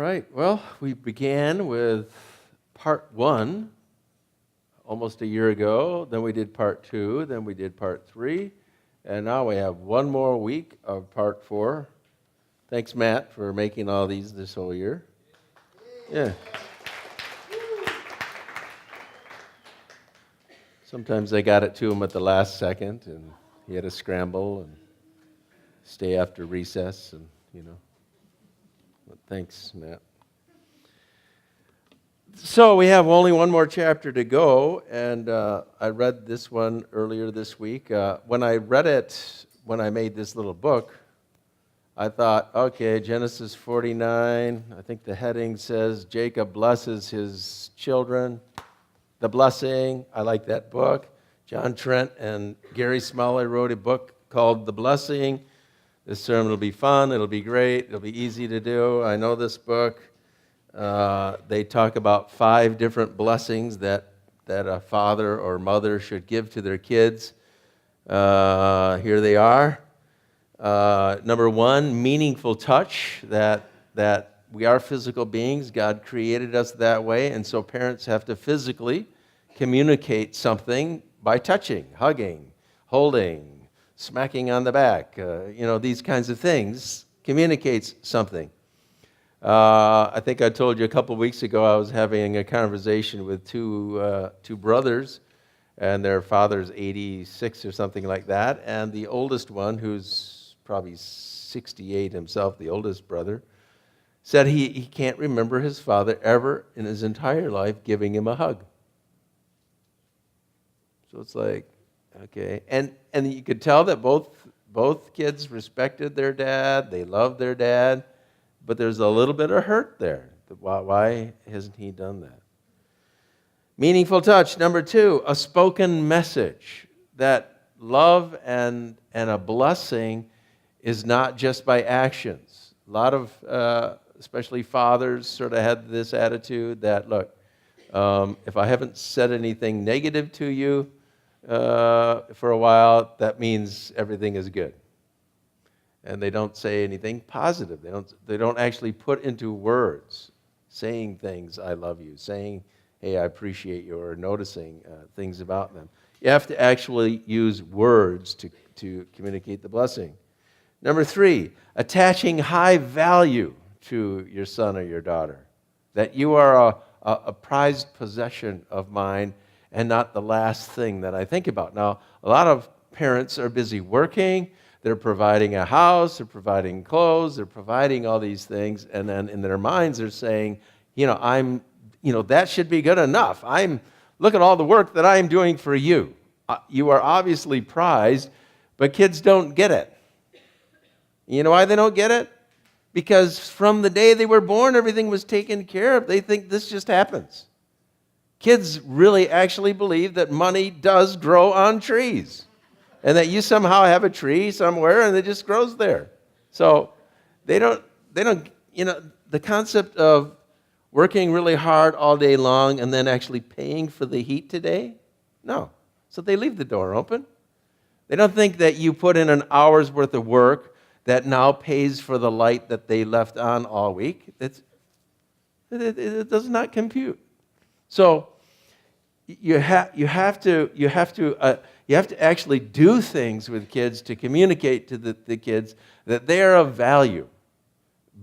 right, well, we began with part 1 almost a year ago, then we did part 2, then we did part 3, and now we have one more week of part 4. Thanks, Matt, for making all these this whole year. Yeah. Sometimes they got it to him at the last second, and he had to scramble and stay after recess, and But thanks, Matt. So we have only one more chapter to go, and I read this one earlier this week. When I read it, when I made this little book, I thought, okay, Genesis 49, I think the heading says, Jacob blesses his children. The Blessing, I like that book. John Trent and Gary Smalley wrote a book called The Blessing. This sermon will be fun, it'll be great, it'll be easy to do. I know this book. They talk about 5 different blessings that a father or mother should give to their kids. Here they are. Number 1, meaningful touch, that we are physical beings. God created us that way, and so parents have to physically communicate something by touching, hugging, holding, smacking on the back. These kinds of things communicates something. I think I told you a couple weeks ago I was having a conversation with two brothers, and their father's 86 or something like that, and the oldest one, who's probably 68 himself, the oldest brother, said he can't remember his father ever in his entire life giving him a hug. So it's like, okay. And you could tell that both kids respected their dad, they loved their dad, but there's a little bit of hurt there. Why hasn't he done that? Meaningful touch. Number 2, a spoken message. That love and a blessing is not just by actions. A lot of especially fathers sort of had this attitude that, look, if I haven't said anything negative to you for a while, that means everything is good. And they don't say anything positive. They don't actually put into words, saying things, I love you, saying, hey, I appreciate you, or noticing things about them. You have to actually use words to communicate the blessing. Number 3, attaching high value to your son or your daughter, that you are a prized possession of mine and not the last thing that I think about. Now, a lot of parents are busy working, they're providing a house, they're providing clothes, they're providing all these things, and then in their minds they're saying, that should be good enough. Look at all the work that I'm doing for you. You are obviously prized, but kids don't get it. You know why they don't get it? Because from the day they were born, everything was taken care of. They think this just happens. Kids really actually believe that money does grow on trees, and that you somehow have a tree somewhere and it just grows there. So they don't, the concept of working really hard all day long and then actually paying for the heat today, no. So they leave the door open. They don't think that you put in an hour's worth of work that now pays for the light that they left on all week. It does not compute. So you have to actually do things with kids to communicate to the kids that they are of value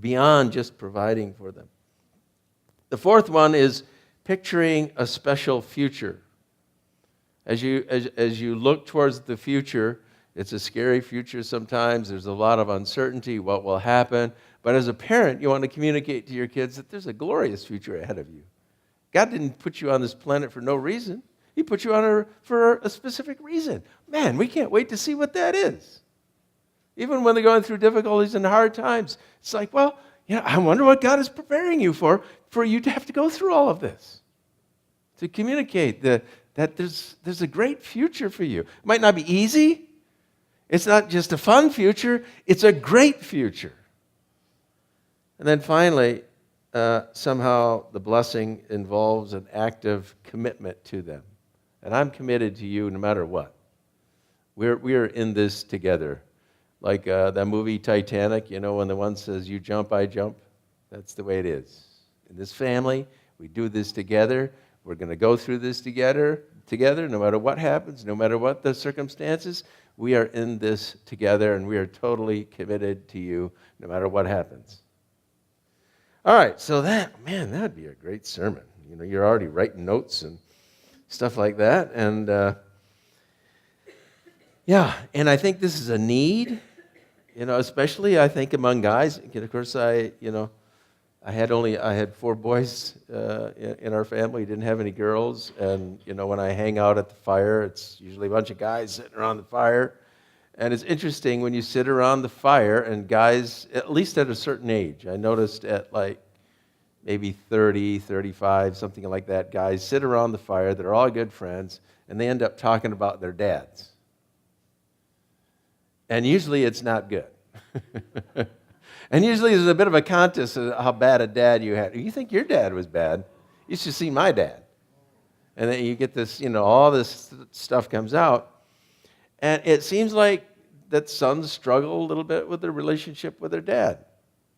beyond just providing for them. The 4th one is picturing a special future. As you look towards the future, it's a scary future sometimes. There's a lot of uncertainty, what will happen. But as a parent, you want to communicate to your kids that there's a glorious future ahead of you. God didn't put you on this planet for no reason. He put you on her for a specific reason. Man, we can't wait to see what that is. Even when they're going through difficulties and hard times, it's like, well, I wonder what God is preparing you for you to have to go through all of this. To communicate that there's a great future for you. It might not be easy. It's not just a fun future. It's a great future. And then finally, somehow the blessing involves an active commitment to them. And I'm committed to you no matter what. We are in this together. Like that movie Titanic, when the one says, you jump, I jump. That's the way it is. In this family, we do this together. We're going to go through this together, no matter what happens, no matter what the circumstances. We are in this together, and we are totally committed to you, no matter what happens. All right, so that'd be a great sermon. You know, you're already writing notes and stuff like that, and and I think this is a need, you know, especially I think among guys. Of course, I had 4 boys in our family. We didn't have any girls, and you know, when I hang out at the fire, it's usually a bunch of guys sitting around the fire. And it's interesting when you sit around the fire, and guys, at least at a certain age, I noticed at like maybe 30, 35, something like that, guys sit around the fire, they're all good friends, and they end up talking about their dads. And usually it's not good. And usually there's a bit of a contest of how bad a dad you had. You think your dad was bad? You should see my dad. And then you get this, you know, all this stuff comes out. And it seems like that sons struggle a little bit with their relationship with their dad.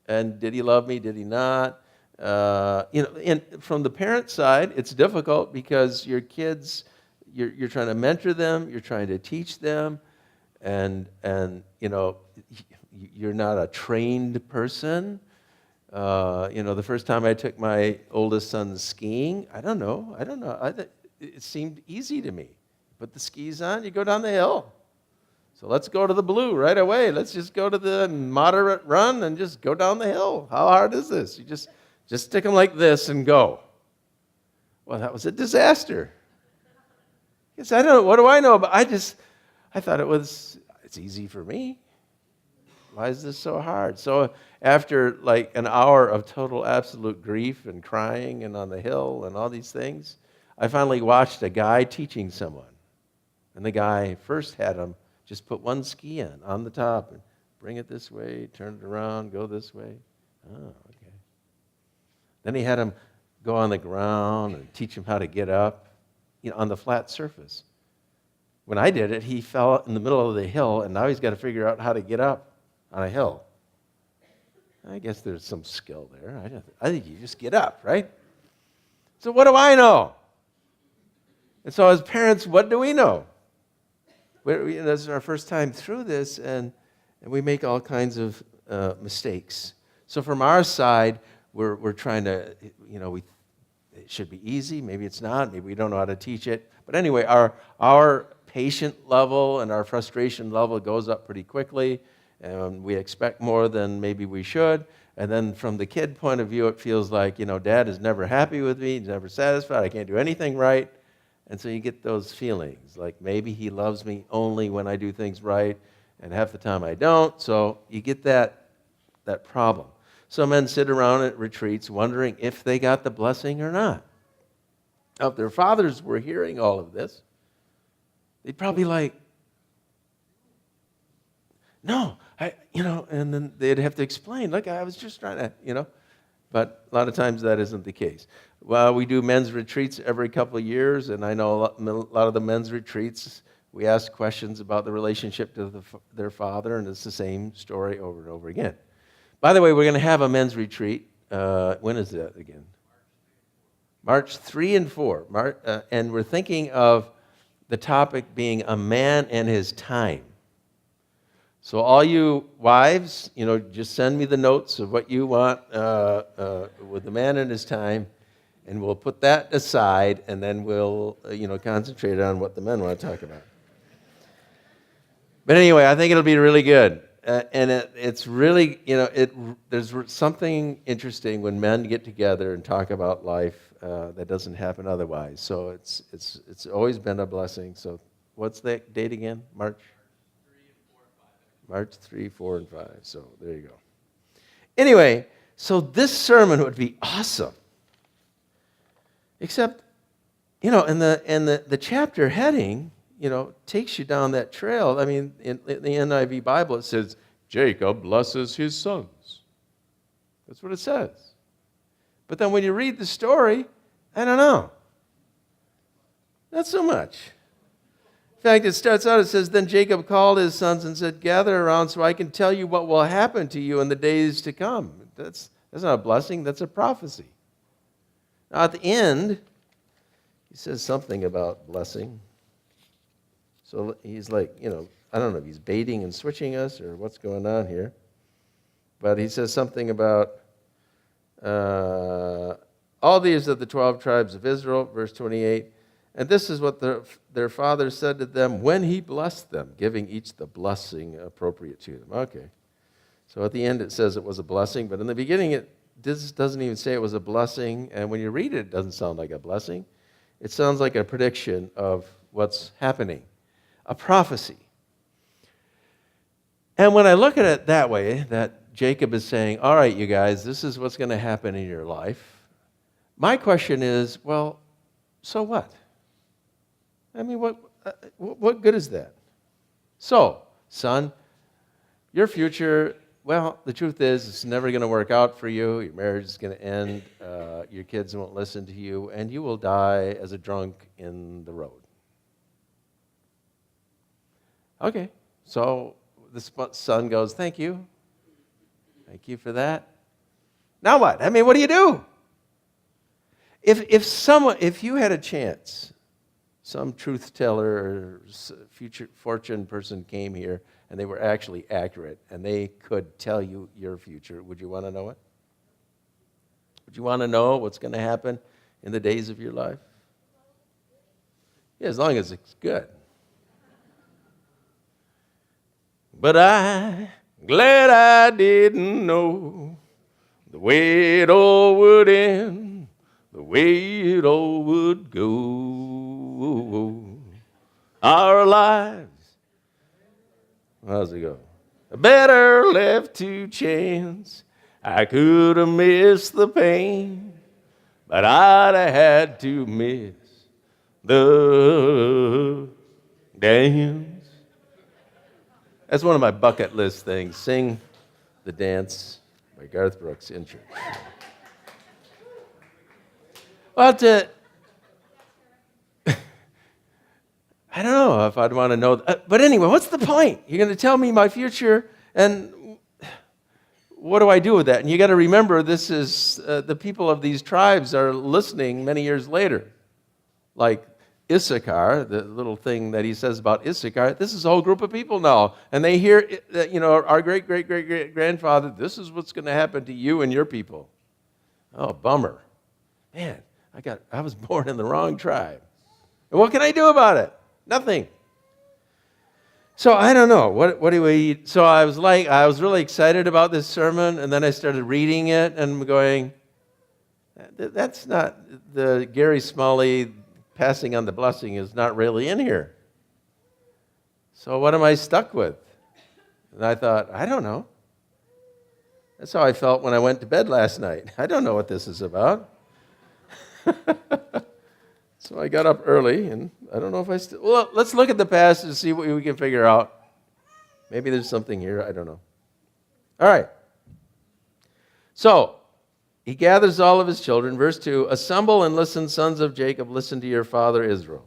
And did he love me? Did he not? And from the parent side, it's difficult because your kids, you're trying to mentor them, you're trying to teach them, and you know, you're not a trained person. You know, the first time I took my oldest son skiing, I don't know. It seemed easy to me. Put the skis on, you go down the hill. So let's go to the blue right away. Let's just go to the moderate run and just go down the hill. How hard is this? You just stick them like this and go. Well, that was a disaster. Yes, I don't know. What do I know? But I thought it's easy for me. Why is this so hard? So after like an hour of total absolute grief and crying and on the hill and all these things, I finally watched a guy teaching someone. And the guy first had him just put one ski on the top and bring it this way, turn it around, go this way. Oh, okay. Then he had him go on the ground and teach him how to get up, you know, on the flat surface. When I did it, he fell in the middle of the hill, and now he's got to figure out how to get up on a hill. I guess there's some skill there. I think you just get up, right? So what do I know? And so as parents, what do we know? This is our first time through this, and we make all kinds of mistakes. So from our side, we're trying to, you know, it should be easy. Maybe it's not. Maybe we don't know how to teach it. But anyway, our patient level and our frustration level goes up pretty quickly, and we expect more than maybe we should. And then from the kid point of view, it feels like, you know, Dad is never happy with me. He's never satisfied. I can't do anything right. And so you get those feelings, like maybe he loves me only when I do things right, and half the time I don't. So you get that problem. Some men sit around at retreats wondering if they got the blessing or not. Now, if their fathers were hearing all of this, they'd probably like, no, and then they'd have to explain, look, I was just trying to, you know. But a lot of times that isn't the case. Well, we do men's retreats every couple of years, and I know a lot of the men's retreats, we ask questions about the relationship to their father, and it's the same story over and over again. By the way, we're going to have a men's retreat. When is that again? March 3 and 4. And we're thinking of the topic being a man and his time. So all you wives, you know, just send me the notes of what you want with the man and his time, and we'll put that aside, and then we'll, concentrate on what the men want to talk about. But anyway, I think it'll be really good. And it's really, there's something interesting when men get together and talk about life that doesn't happen otherwise. So it's always been a blessing. So what's that date again? March 3, 4, and 5. So there you go. Anyway, so this sermon would be awesome. Except, and the chapter heading, takes you down that trail. I mean, in the NIV Bible, it says, Jacob blesses his sons. That's what it says. But then when you read the story, I don't know. Not so much. In fact, it starts out, it says, then Jacob called his sons and said, gather around so I can tell you what will happen to you in the days to come. That's not a blessing, that's a prophecy. Now at the end, he says something about blessing. So he's like, I don't know if he's baiting and switching us or what's going on here. But he says something about all these are the 12 tribes of Israel, verse 28. And this is what their father said to them when he blessed them, giving each the blessing appropriate to them. Okay. So at the end it says it was a blessing, but in the beginning this doesn't even say it was a blessing. And when you read it, it doesn't sound like a blessing. It sounds like a prediction of what's happening, a prophecy. And when I look at it that way, that Jacob is saying, all right, you guys, this is what's going to happen in your life. My question is, well, so what? I mean, what good is that? So, son, your future, well, the truth is it's never going to work out for you. Your marriage is going to end. Your kids won't listen to you, and you will die as a drunk in the road. Okay, so the son goes, thank you. Thank you for that. Now what? I mean, what do you do? If you had a chance, some truth teller or future fortune person came here and they were actually accurate and they could tell you your future, would you want to know it? Would you want to know what's going to happen in the days of your life? Yeah, as long as it's good. But I'm glad I didn't know the way it all would end, the way it all would go. Our lives, how's it go? Better left to chance. I could have missed the pain, but I'd have had to miss the dance. That's one of my bucket list things. Sing the dance by Garth Brooks in church. Well, I don't know if I'd want to know. But anyway, what's the point? You're going to tell me my future, and what do I do with that? And you got to remember, this is the people of these tribes are listening many years later. Like Issachar, the little thing that he says about Issachar, this is a whole group of people now. And they hear, our great-great-great-grandfather, this is what's going to happen to you and your people. Oh, bummer. Man, I was born in the wrong tribe. And what can I do about it? Nothing. So I don't know. What do we? So I was really excited about this sermon, and then I started reading it and going, that's not the Gary Smalley passing on the blessing is not really in here. So what am I stuck with? And I thought, I don't know. That's how I felt when I went to bed last night. I don't know what this is about. So I got up early, and I don't know if I still... Well, let's look at the past and see what we can figure out. Maybe there's something here. I don't know. All right. So, he gathers all of his children. Verse 2, assemble and listen, sons of Jacob, listen to your father Israel.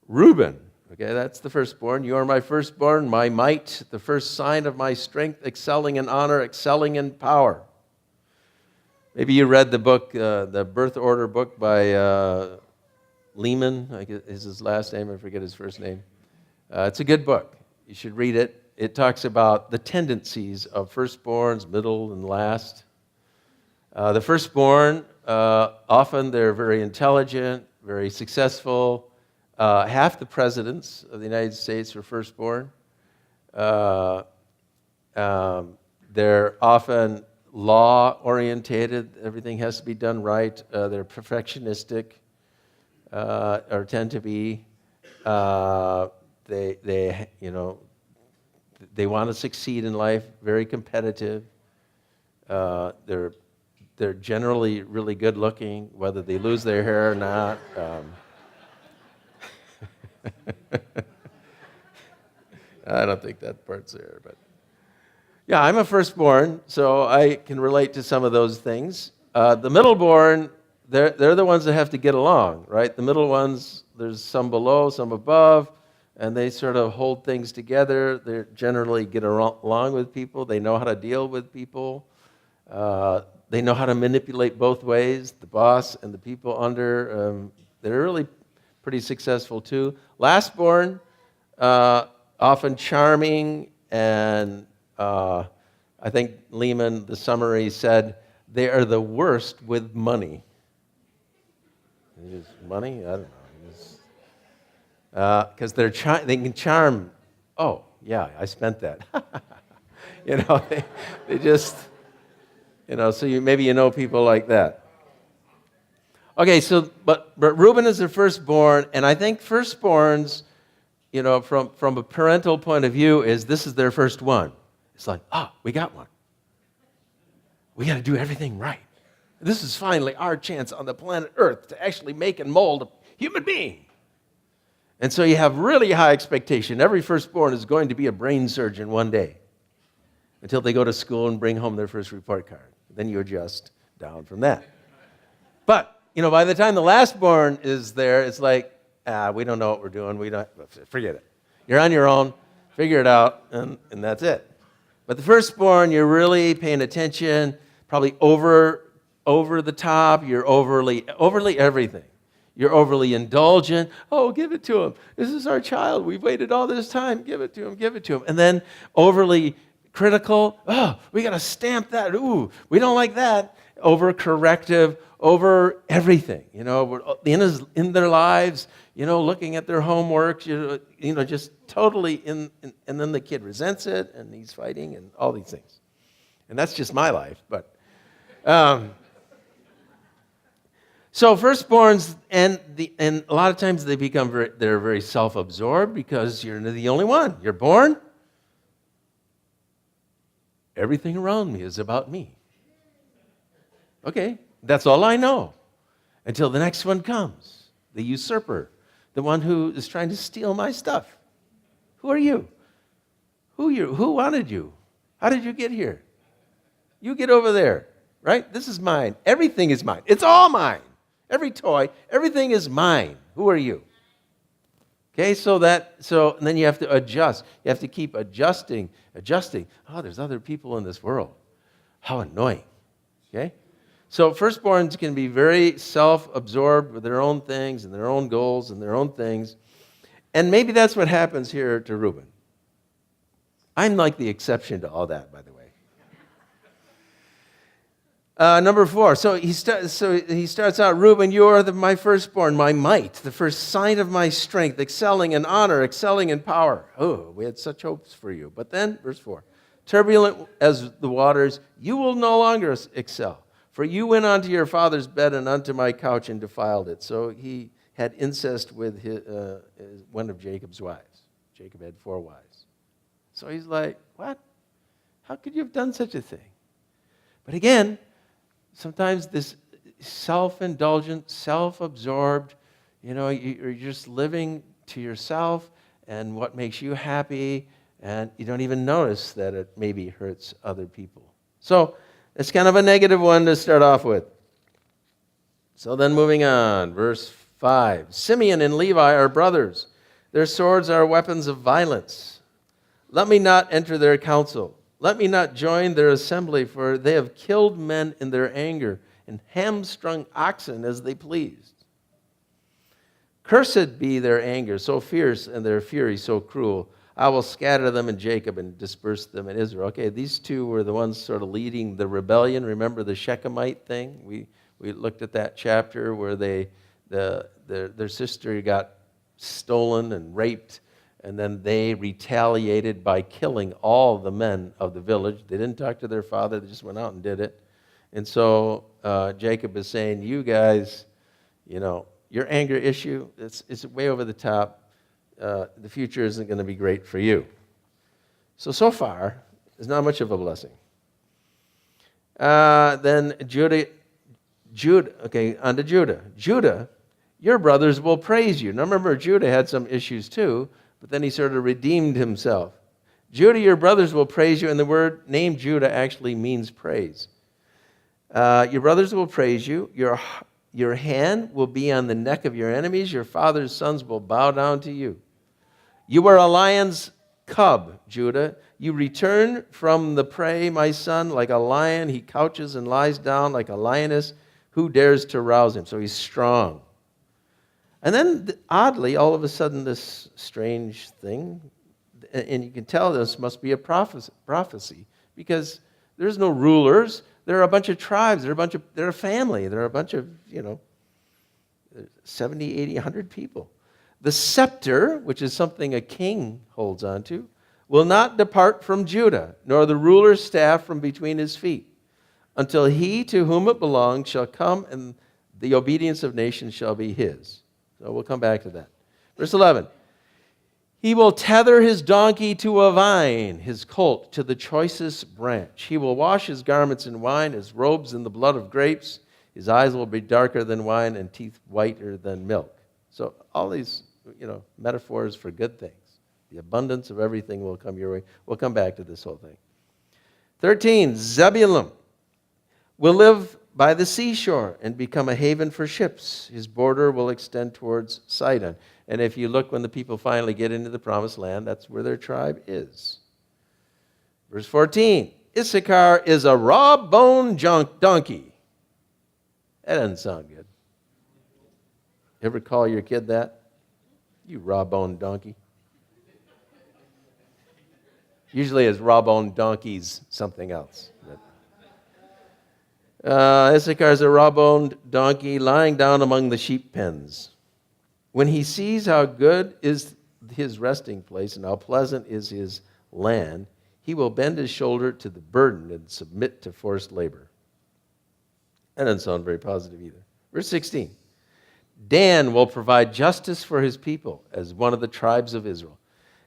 Reuben, okay, that's the firstborn. You are my firstborn, my might, the first sign of my strength, excelling in honor, excelling in power. Maybe you read the book, the Birth Order book by Lehman, I guess is his last name, I forget his first name. It's a good book. You should read it. It talks about the tendencies of firstborns, middle, and last. The firstborn, often they're very intelligent, very successful. Half the presidents of the United States were firstborn. They're often law-orientated. Everything has to be done right. They're perfectionistic, or tend to be. They want to succeed in life. Very competitive. They're generally really good-looking, whether they lose their hair or not. I don't think that part's there, but. Yeah, I'm a firstborn, so I can relate to some of those things. The middleborn, they're the ones that have to get along, right? The middle ones, there's some below, some above, and they sort of hold things together. They generally get along with people. They know how to deal with people. They know how to manipulate both ways, the boss and the people under. They're really pretty successful too. Lastborn, often charming, and I think Lehman, the summary, said, they are the worst with money. Just money? I don't know. Because they can charm. Oh, yeah, I spent that. They just, so maybe you know people like that. Okay, so, but Reuben is the firstborn, and I think firstborns, from a parental point of view, this is their first one. It's like, we got one. We got to do everything right. This is finally our chance on the planet Earth to actually make and mold a human being. And so you have really high expectation. Every firstborn is going to be a brain surgeon one day until they go to school and bring home their first report card. Then you adjust down from that. But, by the time the lastborn is there, it's like, we don't know what we're doing. Forget it. You're on your own. Figure it out, and that's it. But the firstborn, you're really paying attention, probably over the top. You're overly everything. You're overly indulgent. Oh, give it to him. This is our child. We've waited all this time. Give it to him. Give it to him. And then overly critical. Oh, we got to stamp that. Ooh, we don't like that. Over corrective, over everything. In their lives, looking at their homework, just totally and then the kid resents it, and he's fighting, and all these things. And that's just my life, but so firstborns, and a lot of times they become they're very self-absorbed because you're the only one. You're born. Everything around me is about me. Okay, that's all I know until the next one comes, the usurper, the one who is trying to steal my stuff. Who are you? Who wanted you? How did you get here? You get over there, right? This is mine. Everything is mine. It's all mine. Every toy, everything is mine. Who are you? Okay, so and then you have to adjust. You have to keep adjusting. Oh, there's other people in this world. How annoying. Okay? So firstborns can be very self-absorbed with their own things and their own goals and their own things. And maybe that's what happens here to Reuben. I'm like the exception to all that, by the way. Number 4. So he starts out, Reuben, you are my firstborn, my might, the first sign of my strength, excelling in honor, excelling in power. Oh, we had such hopes for you. But then, verse 4, turbulent as the waters, you will no longer excel. For you went unto your father's bed and unto my couch and defiled it. So he had incest with one of Jacob's wives. Jacob had 4 wives. So he's like, what? How could you have done such a thing? But again, sometimes this self-indulgent, self-absorbed, you're just living to yourself and what makes you happy, and you don't even notice that it maybe hurts other people. So it's kind of a negative one to start off with. So then moving on, verse 5. Simeon and Levi are brothers. Their swords are weapons of violence. Let me not enter their council. Let me not join their assembly, for they have killed men in their anger and hamstrung oxen as they pleased. Cursed be their anger so fierce and their fury so cruel. I will scatter them in Jacob and disperse them in Israel. Okay, these two were the ones sort of leading the rebellion. Remember the Shechemite thing? We looked at that chapter where their sister got stolen and raped, and then they retaliated by killing all the men of the village. They didn't talk to their father. They just went out and did it. And so Jacob is saying, you guys, your anger issue, it's way over the top. The future isn't going to be great for you. So far, it's not much of a blessing. Then Judah, on to Judah. Judah, your brothers will praise you. Now remember, Judah had some issues too, but then he sort of redeemed himself. Judah, your brothers will praise you, and the word name Judah actually means praise. Your brothers will praise you. Your hand will be on the neck of your enemies. Your father's sons will bow down to you. You were a lion's cub, Judah. You return from the prey, my son, like a lion. He couches and lies down like a lioness. Who dares to rouse him? So he's strong. And then, oddly, all of a sudden, this strange thing, and you can tell this must be a prophecy, because there's no rulers. There are a bunch of tribes. They're a family. There are a bunch of, 70, 80, 100 people. The scepter, which is something a king holds onto, will not depart from Judah, nor the ruler's staff from between his feet, until he to whom it belongs shall come, and the obedience of nations shall be his. So we'll come back to that. Verse 11. He will tether his donkey to a vine, his colt to the choicest branch. He will wash his garments in wine, his robes in the blood of grapes. His eyes will be darker than wine and teeth whiter than milk. So all these, metaphors for good things. The abundance of everything will come your way. We'll come back to this whole thing. 13, Zebulun will live by the seashore and become a haven for ships. His border will extend towards Sidon. And if you look when the people finally get into the promised land, that's where their tribe is. Verse 14, Issachar is a raw-boned donkey. That doesn't sound good. Ever call your kid that? You raw-boned donkey. Usually it's raw-boned donkeys, something else. Issachar is a raw-boned donkey lying down among the sheep pens. When he sees how good is his resting place and how pleasant is his land, he will bend his shoulder to the burden and submit to forced labor. That doesn't sound very positive either. Verse 16. Dan will provide justice for his people as one of the tribes of Israel.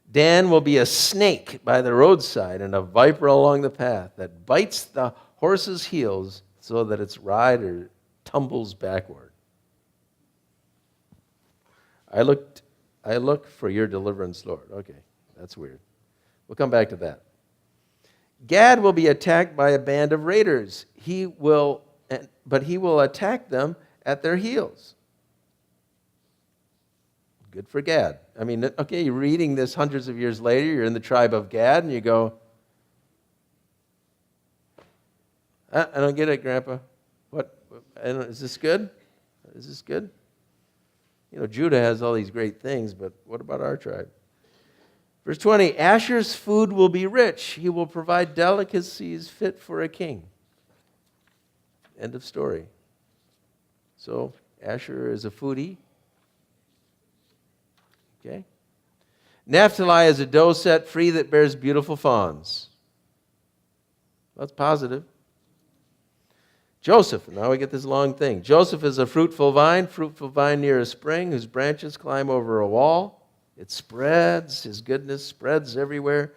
Dan will be a snake by the roadside and a viper along the path that bites the horse's heels so that its rider tumbles backward. I look for your deliverance, Lord. Okay, that's weird. We'll come back to that. Gad will be attacked by a band of raiders. But he will attack them at their heels. Good for Gad. I mean, okay, you're reading this hundreds of years later, you're in the tribe of Gad, and you go, I don't get it, Grandpa. Is this good? Is this good? Judah has all these great things, but what about our tribe? Verse 20, Asher's food will be rich. He will provide delicacies fit for a king. End of story. So, Asher is a foodie. Okay. Naphtali is a doe set free that bears beautiful fawns. That's positive. Joseph, now we get this long thing. Joseph is a fruitful vine near a spring whose branches climb over a wall. It spreads, his goodness spreads everywhere.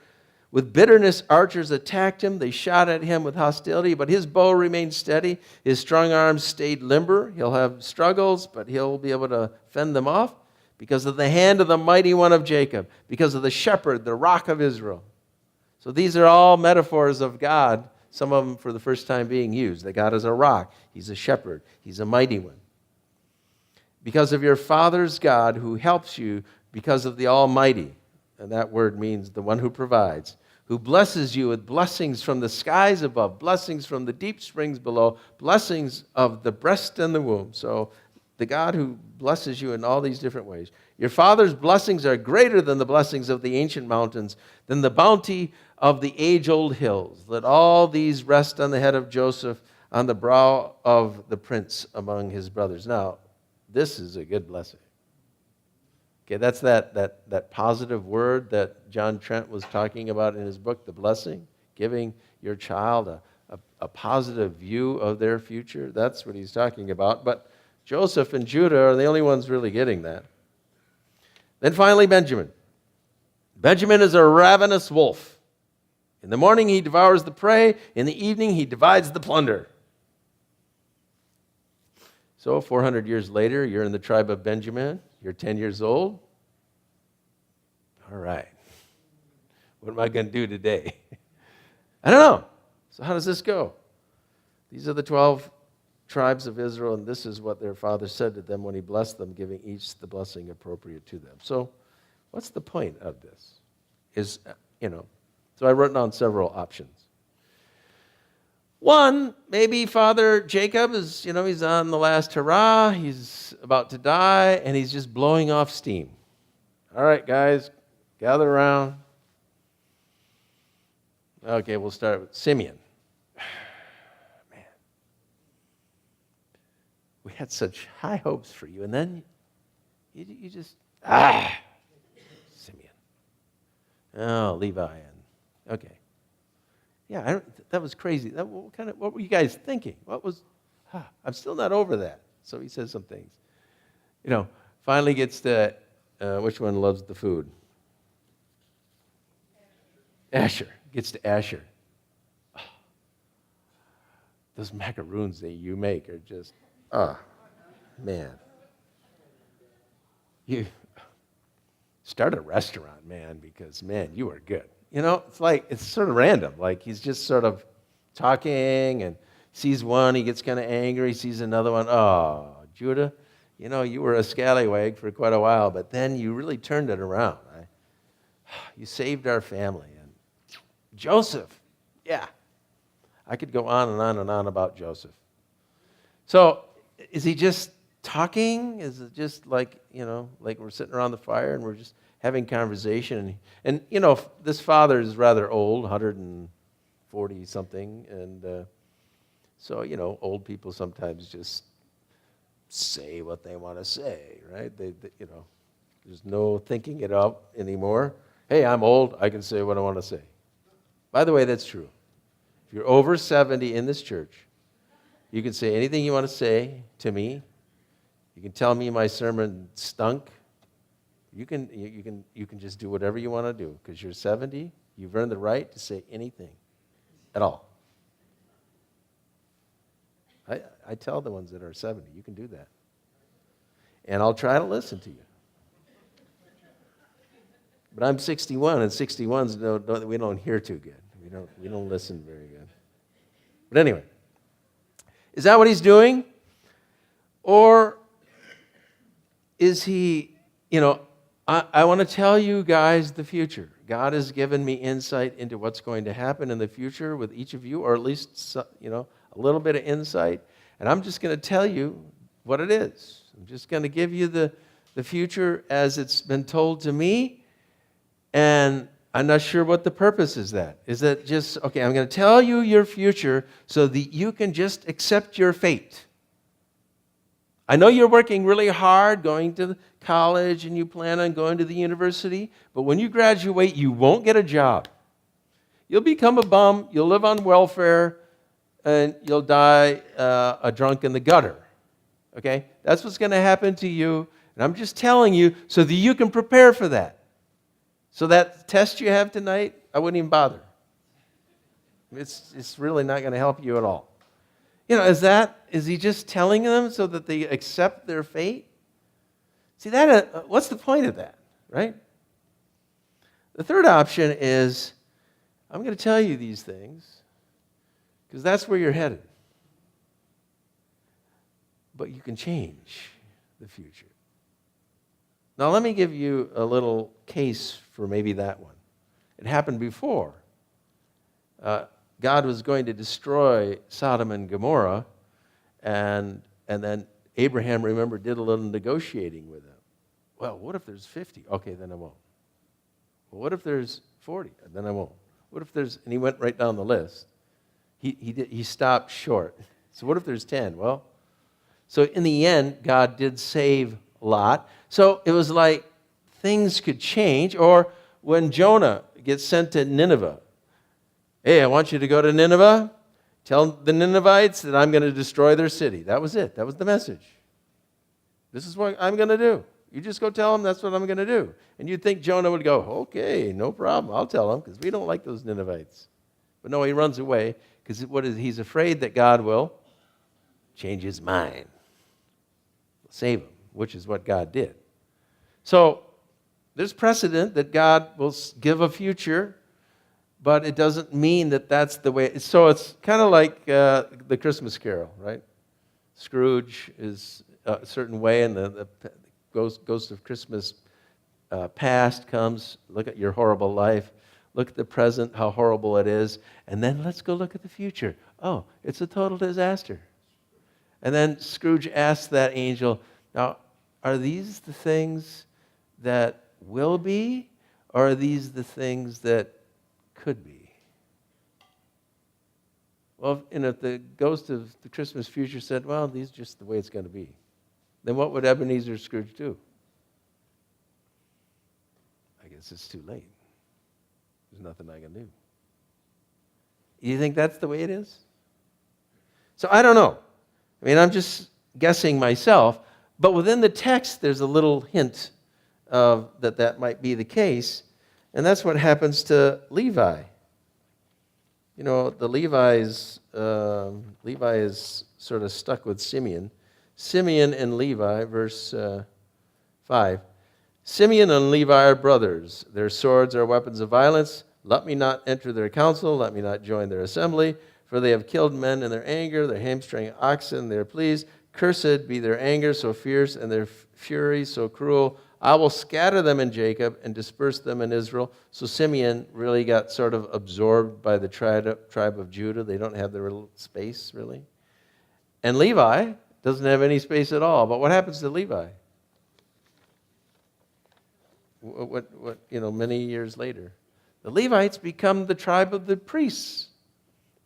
With bitterness, archers attacked him. They shot at him with hostility, but his bow remained steady. His strong arms stayed limber. He'll have struggles, but he'll be able to fend them off because of the hand of the mighty one of Jacob, because of the shepherd, the rock of Israel. So these are all metaphors of God, some of them for the first time being used. That God is a rock. He's a shepherd. He's a mighty one. Because of your father's God who helps you, because of the Almighty, and that word means the one who provides, who blesses you with blessings from the skies above, blessings from the deep springs below, blessings of the breast and the womb. So the God who blesses you in all these different ways. Your father's blessings are greater than the blessings of the ancient mountains, than the bounty of the age-old hills. Let all these rest on the head of Joseph, on the brow of the prince among his brothers. Now, this is a good blessing. Okay, that's that positive word that John Trent was talking about in his book, The Blessing, giving your child a positive view of their future. That's what he's talking about. But Joseph and Judah are the only ones really getting that. Then finally, Benjamin. Benjamin is a ravenous wolf. In the morning he devours the prey. In the evening he divides the plunder. So 400 years later, you're in the tribe of Benjamin. You're 10 years old. All right. What am I going to do today? I don't know. So how does this go? These are the 12 tribes of Israel, and this is what their father said to them when he blessed them, giving each the blessing appropriate to them. So what's the point of this? is, so I wrote down several options. One, maybe Father Jacob is, he's on the last hurrah, he's about to die, and he's just blowing off steam. All right, guys, gather around. Okay, we'll start with Simeon. Man, we had such high hopes for you, and then you just, Simeon. Oh, Levi, okay. Yeah, that was crazy. What were you guys thinking? I'm still not over that. So he says some things. Finally gets to, which one loves the food? Asher. Gets to Asher. Oh, those macaroons that you make are just, man. You start a restaurant, man, because, man, you are good. It's sort of random. Like he's just sort of talking and sees one, he gets kind of angry, sees another one. Oh, Judah, you were a scallywag for quite a while, but then you really turned it around. You saved our family. And Joseph, yeah. I could go on and on and on about Joseph. So is he just talking? Is it just like we're sitting around the fire and we're just having conversation, and this father is rather old, 140-something, and so, old people sometimes just say what they want to say, right? There's no thinking it up anymore. Hey, I'm old, I can say what I want to say. By the way, that's true. If you're over 70 in this church, you can say anything you want to say to me. You can tell me my sermon stunk. You can just do whatever you want to do because you're 70. You've earned the right to say anything at all. I tell the ones that are 70, you can do that. And I'll try to listen to you. But I'm 61, and 61s we don't hear too good. We don't listen very good. But anyway, is that what he's doing? Or is he, I want to tell you guys the future. God has given me insight into what's going to happen in the future with each of you, or at least, a little bit of insight. And I'm just going to tell you what it is. I'm just going to give you the future as it's been told to me. And I'm not sure what the purpose is that. Is that just, okay, I'm going to tell you your future so that you can just accept your fate. I know you're working really hard, going to college, and you plan on going to the university, but when you graduate, you won't get a job. You'll become a bum, you'll live on welfare, and you'll die a drunk in the gutter. Okay? That's what's going to happen to you, and I'm just telling you so that you can prepare for that. So that test you have tonight, I wouldn't even bother. It's really not going to help you at all. Is he just telling them so that they accept their fate? See, what's the point of that, right? The third option is, I'm going to tell you these things because that's where you're headed. But you can change the future. Now, let me give you a little case for maybe that one. It happened before. God was going to destroy Sodom and Gomorrah, and then Abraham, remember, did a little negotiating with them. Well, what if there's 50? Okay, then I won't. Well, what if there's 40? Then I won't. What if there's, and he went right down the list. He stopped short. So what if there's 10? Well, so in the end, God did save Lot. So it was like things could change. Or when Jonah gets sent to Nineveh, hey, I want you to go to Nineveh. Tell the Ninevites that I'm going to destroy their city. That was it. That was the message. This is what I'm going to do. You just go tell them that's what I'm going to do. And you'd think Jonah would go, okay, no problem. I'll tell them because we don't like those Ninevites. But no, he runs away because he's afraid that God will change his mind. Save him, which is what God did. So there's precedent that God will give a future, but it doesn't mean that that's the way. So it's kind of like the Christmas Carol, right? Scrooge is a certain way, and the Ghost of Christmas past comes, look at your horrible life, look at the present, how horrible it is, and then let's go look at the future. Oh, it's a total disaster. And then Scrooge asks that angel, now, are these the things that will be, or are these the things that could be? Well, if the ghost of the Christmas future said, well, these are just the way it's going to be, then what would Ebenezer Scrooge do? I guess it's too late. There's nothing I can do. You think that's the way it is? So I don't know. I mean, I'm just guessing myself, but within the text, there's a little hint of that might be the case, and that's what happens to Levi. You know, Levi is sort of stuck with Simeon. Simeon and Levi, verse 5. Simeon and Levi are brothers. Their swords are weapons of violence. Let me not enter their council. Let me not join their assembly. For they have killed men in their anger. Their hamstring oxen they are pleased. Cursed be their anger so fierce and their fury so cruel. I will scatter them in Jacob and disperse them in Israel. So Simeon really got sort of absorbed by the tribe of Judah. They don't have their little space, really. And Levi doesn't have any space at all. But what happens to Levi? Many years later, the Levites become the tribe of the priests.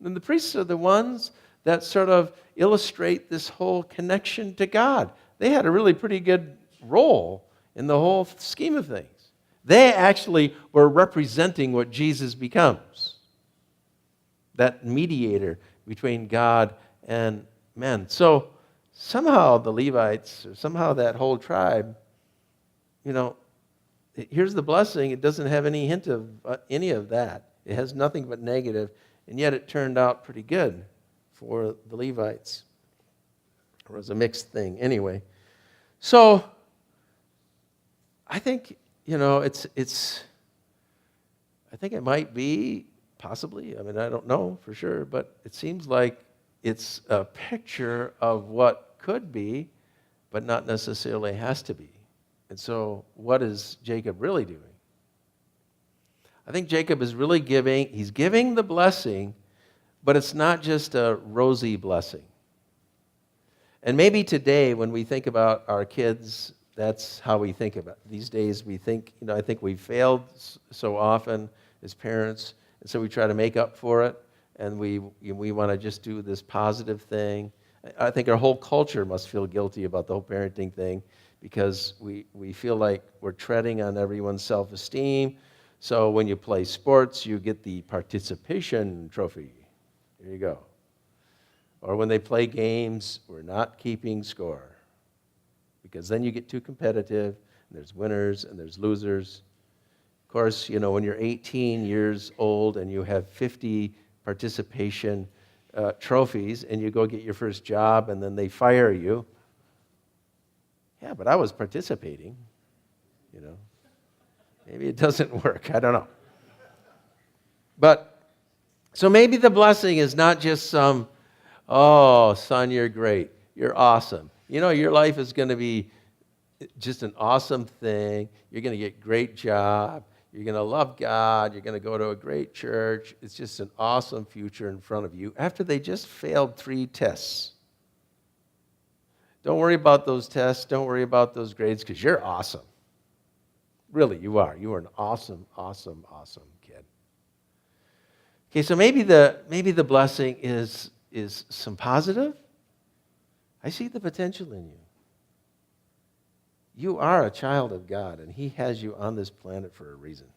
And the priests are the ones that sort of illustrate this whole connection to God. They had a really pretty good role in the whole scheme of things. They actually were representing what Jesus becomes, that mediator between God and men. So somehow the Levites, or somehow that whole tribe, here's the blessing. It doesn't have any hint of any of that. It has nothing but negative, and yet it turned out pretty good for the Levites. It was a mixed thing anyway. So I think, it's I think it might be, possibly, I mean, I don't know for sure, but it seems like it's a picture of what could be, but not necessarily has to be. And so what is Jacob really doing? I think Jacob is really he's giving the blessing, but it's not just a rosy blessing. And maybe today when we think about our kids, that's how we think about it. These days we think, I think we've failed so often as parents, and so we try to make up for it, and we want to just do this positive thing. I think our whole culture must feel guilty about the whole parenting thing, because we feel like we're treading on everyone's self-esteem. So when you play sports, you get the participation trophy. There you go. Or when they play games, we're not keeping score, because then you get too competitive, and there's winners and there's losers. Of course, when you're 18 years old and you have 50 participation trophies, and you go get your first job, and then they fire you. Yeah, but I was participating, Maybe it doesn't work. I don't know. But, so maybe the blessing is not just some, oh, son, you're great. You're awesome. Your life is going to be just an awesome thing. You're going to get a great job. You're going to love God. You're going to go to a great church. It's just an awesome future in front of you after they just failed 3 tests. Don't worry about those tests. Don't worry about those grades, because you're awesome. Really, you are. You are an awesome, awesome, awesome kid. Okay, so maybe the blessing is some positive. I see the potential in you. You are a child of God, and He has you on this planet for a reason.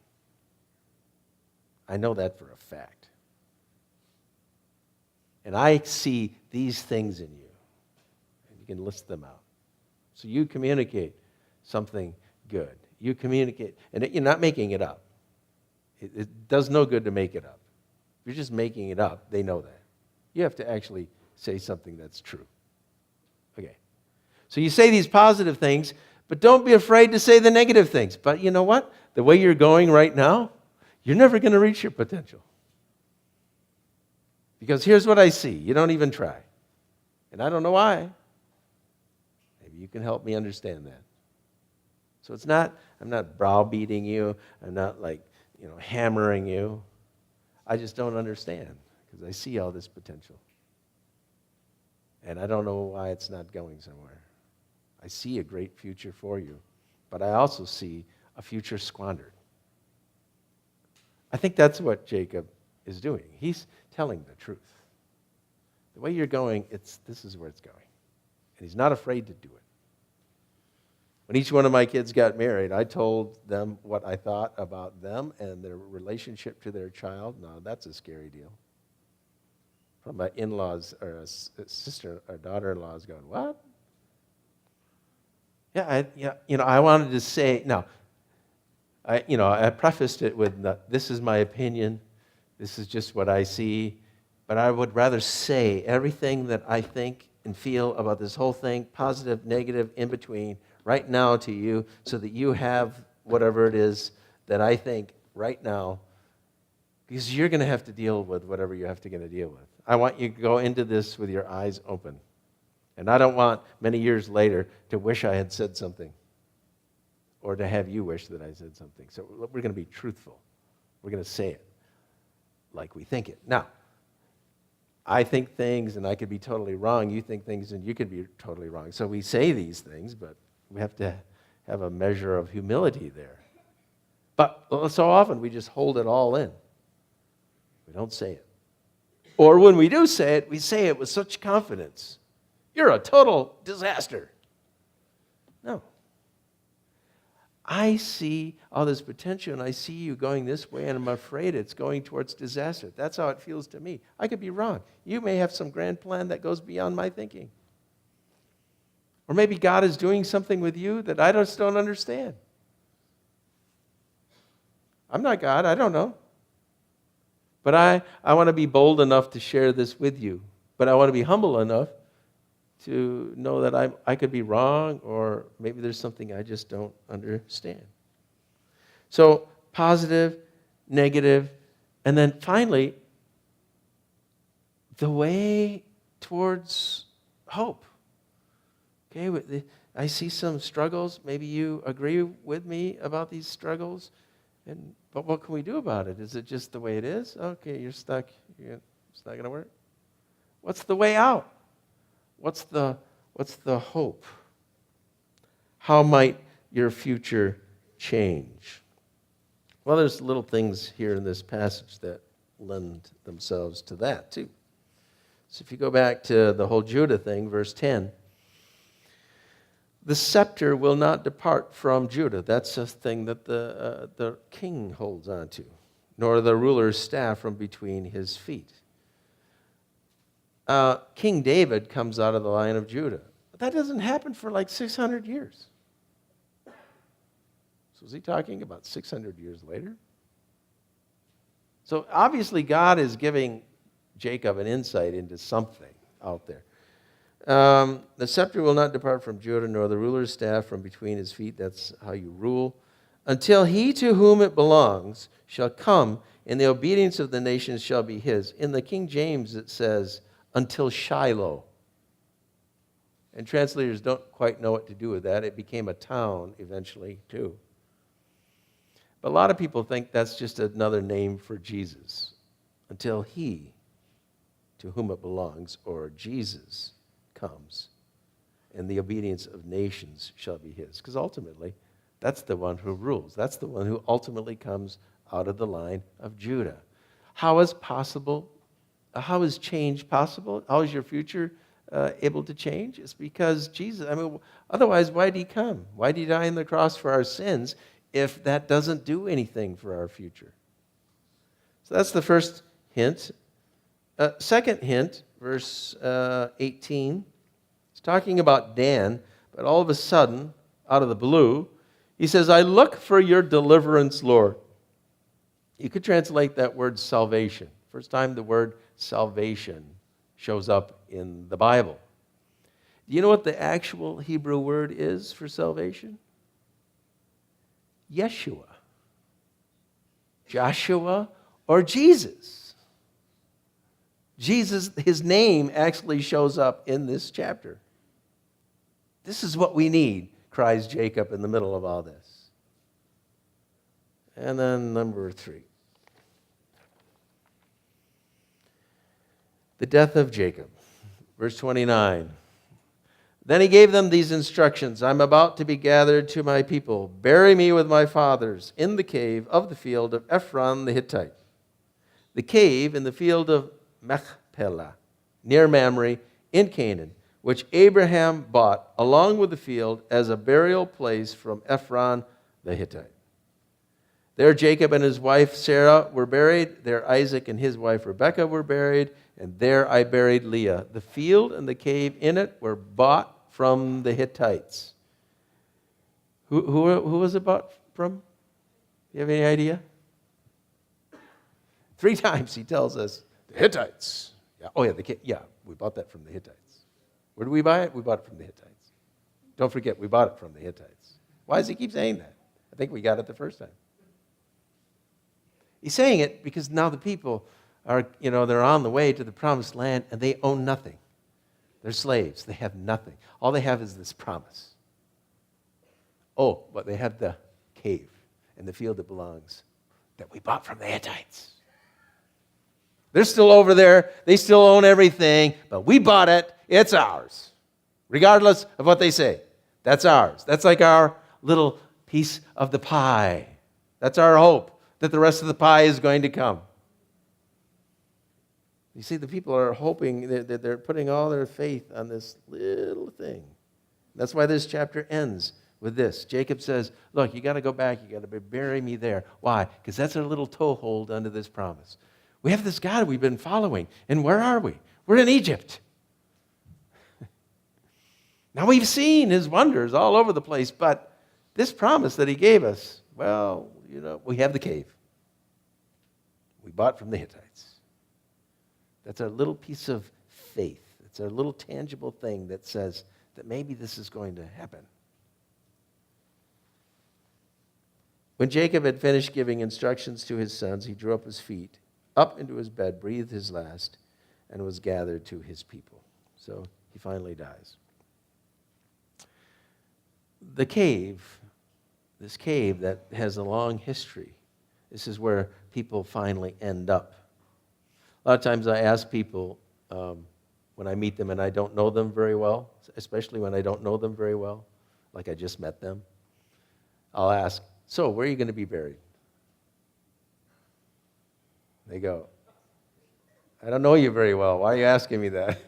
I know that for a fact. And I see these things in you. And you can list them out. So you communicate something good. You communicate, and you're not making it up. It does no good to make it up. If you're just making it up, they know that. You have to actually say something that's true. Okay. So you say these positive things, but don't be afraid to say the negative things. But you know what? The way you're going right now, you're never going to reach your potential. Because here's what I see. You don't even try. And I don't know why. Maybe you can help me understand that. So I'm not browbeating you. I'm not hammering you. I just don't understand because I see all this potential. And I don't know why it's not going somewhere. I see a great future for you, but I also see a future squandered. I think that's what Jacob is doing. He's telling the truth. The way you're going, this is where it's going. And he's not afraid to do it. When each one of my kids got married, I told them what I thought about them and their relationship to their child. Now, that's a scary deal. From my in-laws or a sister or daughter-in-laws going, what? I wanted to say, no. I prefaced it with, this is my opinion. This is just what I see. But I would rather say everything that I think and feel about this whole thing, positive, negative, in between, right now to you, so that you have whatever it is that I think right now, because you're going to have to deal with whatever you have to deal with. I want you to go into this with your eyes open. And I don't want many years later to wish I had said something or to have you wish that I said something. So we're going to be truthful. We're going to say it like we think it. Now, I think things and I could be totally wrong. You think things and you could be totally wrong. So we say these things, but we have to have a measure of humility there. But so often we just hold it all in. We don't say it. Or when we do say it, we say it with such confidence. You're a total disaster. No. I see all this potential, and I see you going this way, and I'm afraid it's going towards disaster. That's how it feels to me. I could be wrong. You may have some grand plan that goes beyond my thinking. Or maybe God is doing something with you that I just don't understand. I'm not God. I don't know. But I want to be bold enough to share this with you. But I want to be humble enough to know that I could be wrong, or maybe there's something I just don't understand. So positive, negative, and then finally, the way towards hope. Okay, I see some struggles. Maybe you agree with me about these struggles. But what can we do about it? Is it just the way it is? Okay, you're stuck. It's not going to work. What's the way out? What's the hope? How might your future change? Well, there's little things here in this passage that lend themselves to that too. So if you go back to the whole Judah thing, verse 10, the scepter will not depart from Judah. That's a thing that the king holds on to, nor the ruler's staff from between his feet. King David comes out of the line of Judah. But that doesn't happen for like 600 years. So is he talking about 600 years later? So obviously God is giving Jacob an insight into something out there. The scepter will not depart from Judah, nor the ruler's staff from between his feet. That's how you rule. Until he to whom it belongs shall come, and the obedience of the nations shall be his. In the King James it says, until Shiloh. And translators don't quite know what to do with that. It became a town eventually, too. But a lot of people think that's just another name for Jesus. Until he to whom it belongs, or Jesus, comes, and the obedience of nations shall be his. Because ultimately, that's the one who rules. That's the one who ultimately comes out of the line of Judah. How is possible? How is change possible? How is your future able to change? It's because Jesus, otherwise, why did he come? Why did he die on the cross for our sins if that doesn't do anything for our future? So that's the first hint. Second hint, verse 18. It's talking about Dan, but all of a sudden, out of the blue, he says, I look for your deliverance, Lord. You could translate that word salvation. First time the word salvation shows up in the Bible. Do you know what the actual Hebrew word is for salvation? Yeshua, Joshua, or Jesus. Jesus, his name actually shows up in this chapter. This is what we need. cries Jacob in the middle of all this. And then number 3. The death of Jacob. Verse 29. Then he gave them these instructions. I'm about to be gathered to my people. Bury me with my fathers in the cave of the field of Ephron the Hittite. The cave in the field of Machpelah, near Mamre, in Canaan, which Abraham bought along with the field as a burial place from Ephron the Hittite. There Jacob and his wife Sarah were buried. There Isaac and his wife Rebekah were buried. And there I buried Leah. The field and the cave in it were bought from the Hittites. Who was it bought from? Do you have any idea? 3 times he tells us, the Hittites. Yeah. Oh, yeah, we bought that from the Hittites. Where did we buy it? We bought it from the Hittites. Don't forget, we bought it from the Hittites. Why does he keep saying that? I think we got it the first time. He's saying it because now the people are, they're on the way to the promised land and they own nothing. They're slaves. They have nothing. All they have is this promise. Oh, but they have the cave and the field that belongs that we bought from the Hittites. They're still over there. They still own everything, but we bought it. It's ours. Regardless of what they say. That's ours. That's like our little piece of the pie. That's our hope that the rest of the pie is going to come. You see, the people are hoping that they're putting all their faith on this little thing. That's why this chapter ends with this. Jacob says, look, you got to go back. You got to bury me there. Why? Because that's our little toehold under this promise. We have this God we've been following. And where are we? We're in Egypt. Now we've seen his wonders all over the place, but this promise that he gave us, well, we have the cave. We bought from the Hittites. That's our little piece of faith. It's our little tangible thing that says that maybe this is going to happen. When Jacob had finished giving instructions to his sons, he drew up his feet, up into his bed, breathed his last, and was gathered to his people. So he finally dies. The cave, this cave that has a long history, this is where people finally end up. A lot of times I ask people when I meet them and I don't know them very well, especially when I don't know them very well, like I just met them, I'll ask, so where are you going to be buried? They go, I don't know you very well. Why are you asking me that?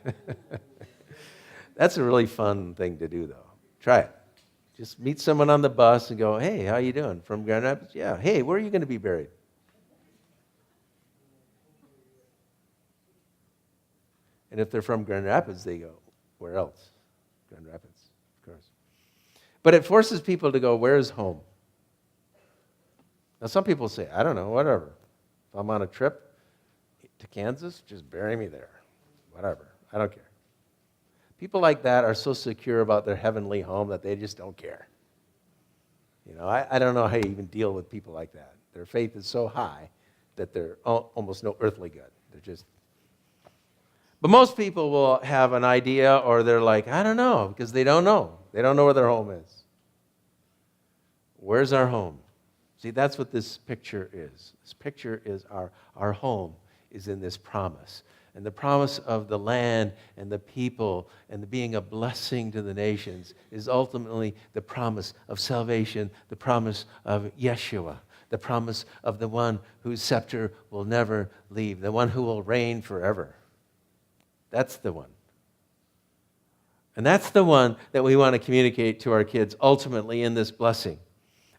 That's a really fun thing to do, though. Try it. Just meet someone on the bus and go, hey, how you doing? From Grand Rapids? Yeah. Hey, where are you going to be buried? And if they're from Grand Rapids, they go, where else? Grand Rapids, of course. But it forces people to go, where's home? Now, some people say, I don't know, whatever. If I'm on a trip to Kansas, just bury me there. Whatever. I don't care. People like that are so secure about their heavenly home that they just don't care. I don't know how you even deal with people like that. Their faith is so high that they're almost no earthly good. They're just... But most people will have an idea, or they're like, I don't know, because they don't know. They don't know where their home is. Where's our home? See, that's what this picture is. This picture is our home is in this promise. And the promise of the land and the people and the being a blessing to the nations is ultimately the promise of salvation, the promise of Yeshua, the promise of the one whose scepter will never leave, the one who will reign forever. That's the one. And that's the one that we want to communicate to our kids ultimately in this blessing.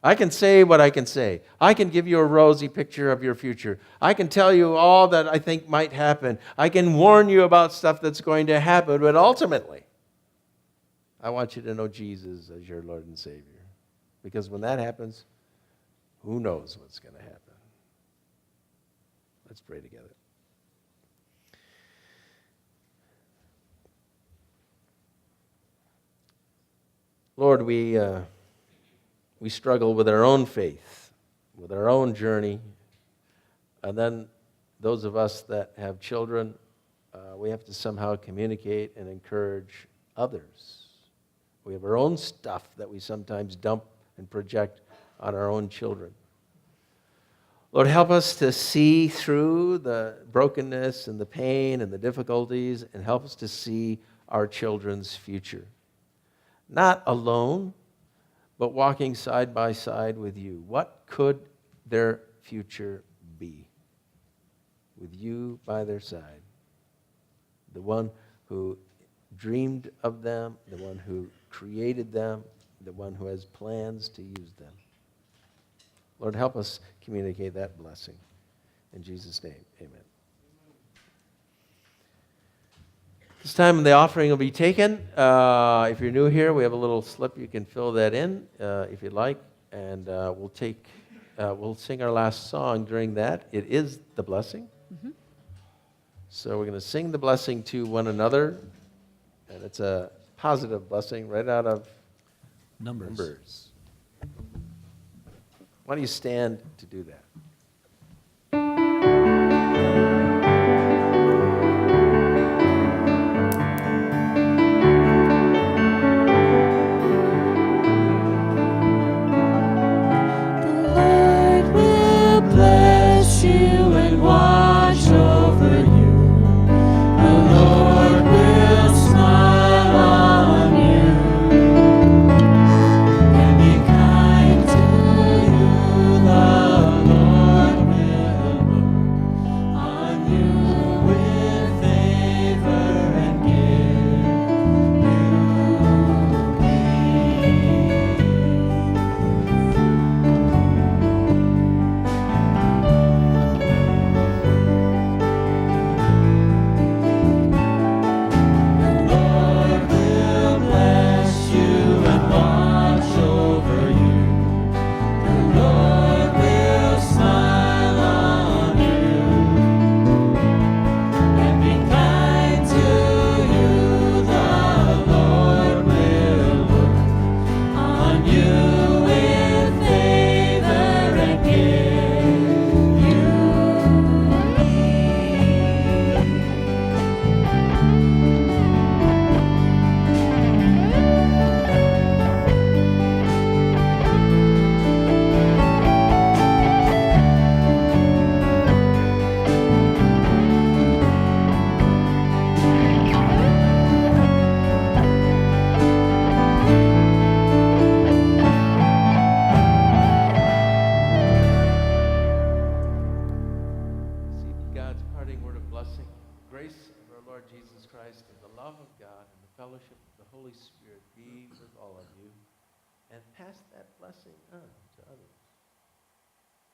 I can say what I can say. I can give you a rosy picture of your future. I can tell you all that I think might happen. I can warn you about stuff that's going to happen, but ultimately, I want you to know Jesus as your Lord and Savior. Because when that happens, who knows what's going to happen? Let's pray together. Lord, we struggle with our own faith, with our own journey, and then those of us that have children, we have to somehow communicate and encourage others We have our own stuff that we sometimes dump and project on our own children. Lord, help us to see through the brokenness and the pain and the difficulties, and help us to see our children's future. Not alone, but walking side by side with you. What could their future be? With you by their side. The one who dreamed of them, the one who created them, the one who has plans to use them. Lord, help us communicate that blessing. In Jesus' name, amen. This time the offering will be taken. If you're new here, we have a little slip. You can fill that in if you'd like. And we'll sing our last song during that. It is the blessing. Mm-hmm. So we're going to sing the blessing to one another. And it's a positive blessing right out of Numbers. Why don't you stand to do that?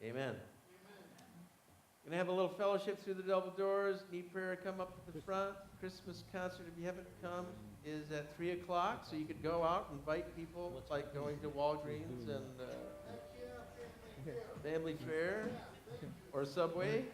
Amen. We're going to have a little fellowship through the double doors. Need prayer, come up to the front. Christmas concert, if you haven't come, is at 3 o'clock, so you could go out and invite people, like going to Walgreens and Family Fair or Subway.